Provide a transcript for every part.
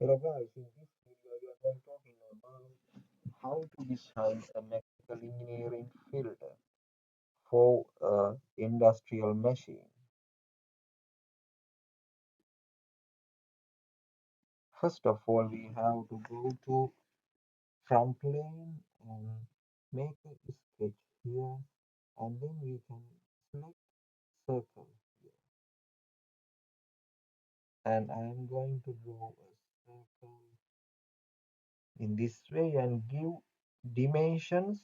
Hello guys, in this video we are going talking about how to design a mechanical engineering filter for industrial machine. First of all, we have to go to front plane and make a sketch here, and then we can select circle here. And I am going to draw a circle in this way and give dimensions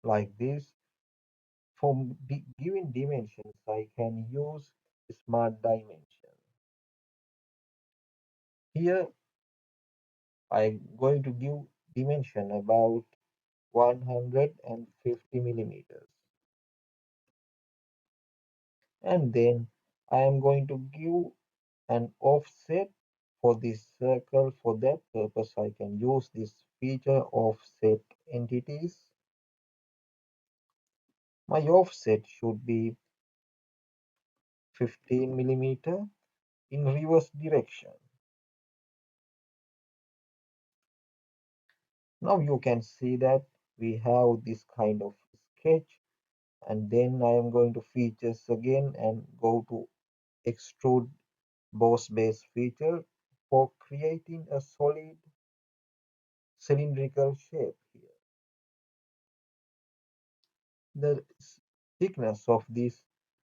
like this. For given dimensions, I can use smart dimension. Here, I'm going to give dimension about 150 millimeters. And then I am going to give an offset for this circle. For that purpose, I can use this feature offset entities. My offset should be 15 millimeter in reverse direction. Now you can see that we have this kind of sketch, and then I am going to features again and go to extrude boss base feature for creating a solid cylindrical shape here. The thickness of this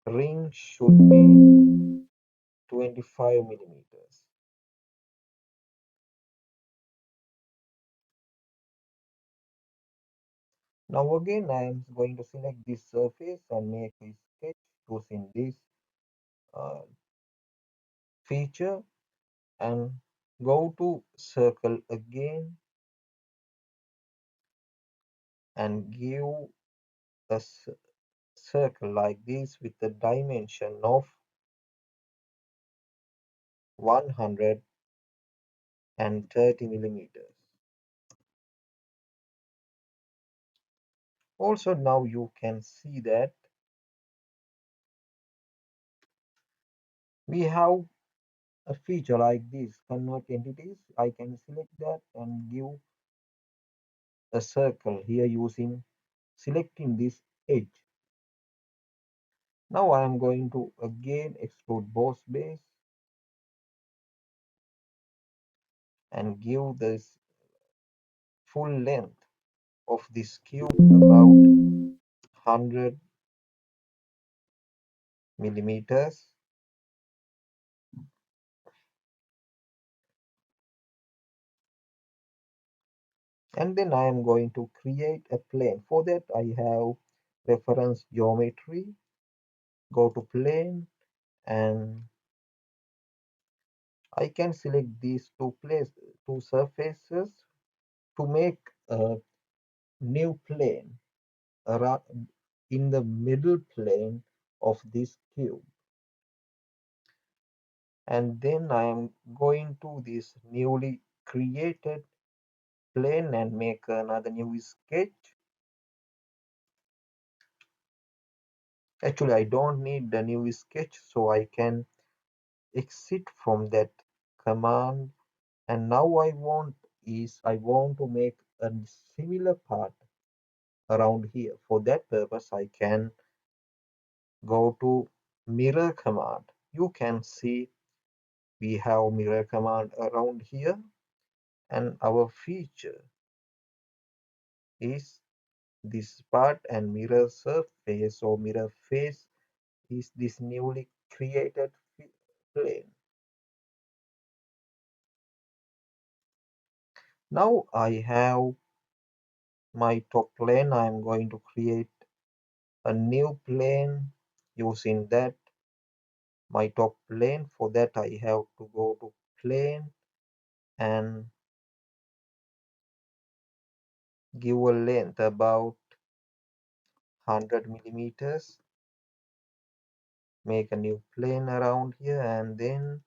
ring should be 25 millimeters. Now again I am going to select this surface and make a sketch using this uh, feature and go to circle again and give a circle like this with a dimension of 130 millimeters. Also now you can see that we have a feature like this, convert entities. I can select that and give a circle here using selecting this edge. Now I am going to again extrude boss base and give this full length of this cube about 100 millimeters. And then I am going to create a plane. For that I have reference geometry, go to plane, and I can select these two surfaces to make a new plane around in the middle plane of this cube. And then I am going to this newly created plane and make another new sketch. Actually, I don't need the new sketch, so I can exit from that command. And now I want to make a similar part around here. For that purpose, I can go to mirror command. You can see we have mirror command around here, and our feature is this part, and mirror surface or mirror face is this newly created plane. Now I have my top plane. I'm going to create a new plane using that my top plane. For that I have to go to plane and give a length about 100 millimeters. Make a new plane around here, and then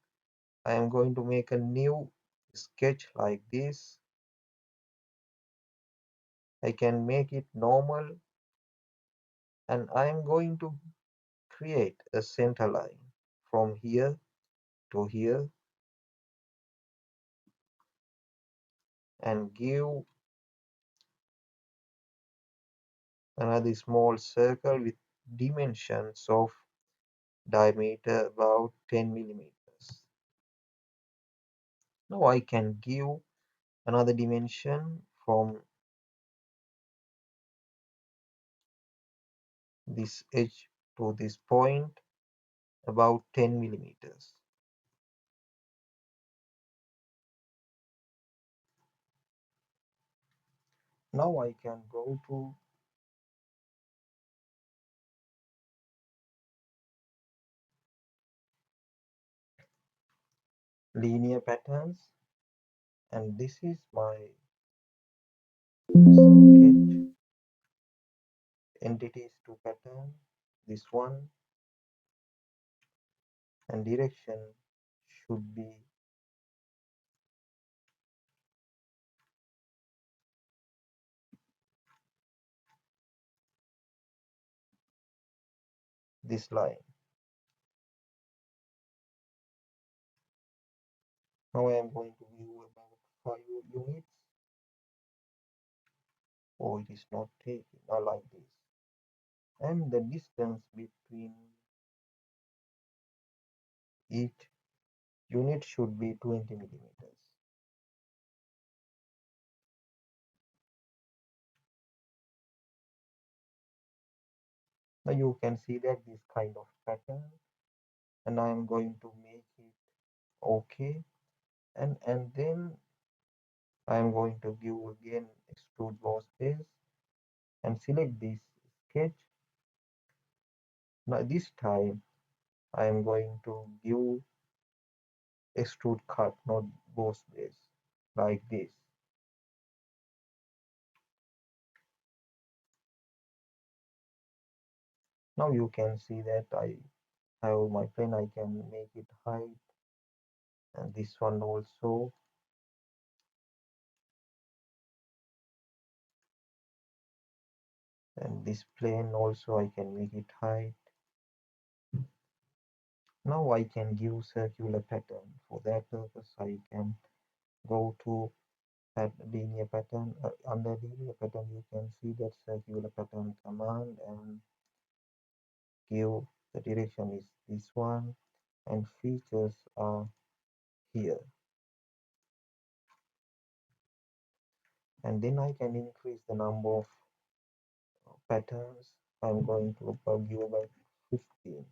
I am going to make a new sketch like this. I can make it normal, and I am going to create a center line from here to here. and give another small circle with dimensions of diameter about 10 millimeters. Now I can give another dimension from this edge to this point about 10 millimeters. Now I can go to linear patterns, and this is my sketch entities to pattern, this one, and direction should be this line. Now I am going to view about 5 units. Oh, it is not taking. I like this. And the distance between each unit should be 20 millimeters. Now you can see that this kind of pattern, and I am going to make it okay, and then I am going to give again extrude boss base and select this sketch. Now this time I am going to give extrude cut, not boss base, like this. Now you can see that I have my plane. I can make it height, and this one also. And this plane also I can make it height. Now I can give circular pattern. For that purpose I can go to linear pattern. Under linear pattern you can see that circular pattern command, and give the direction is this one, and features are here. And then I can increase the number of patterns. I'm going to give about 15.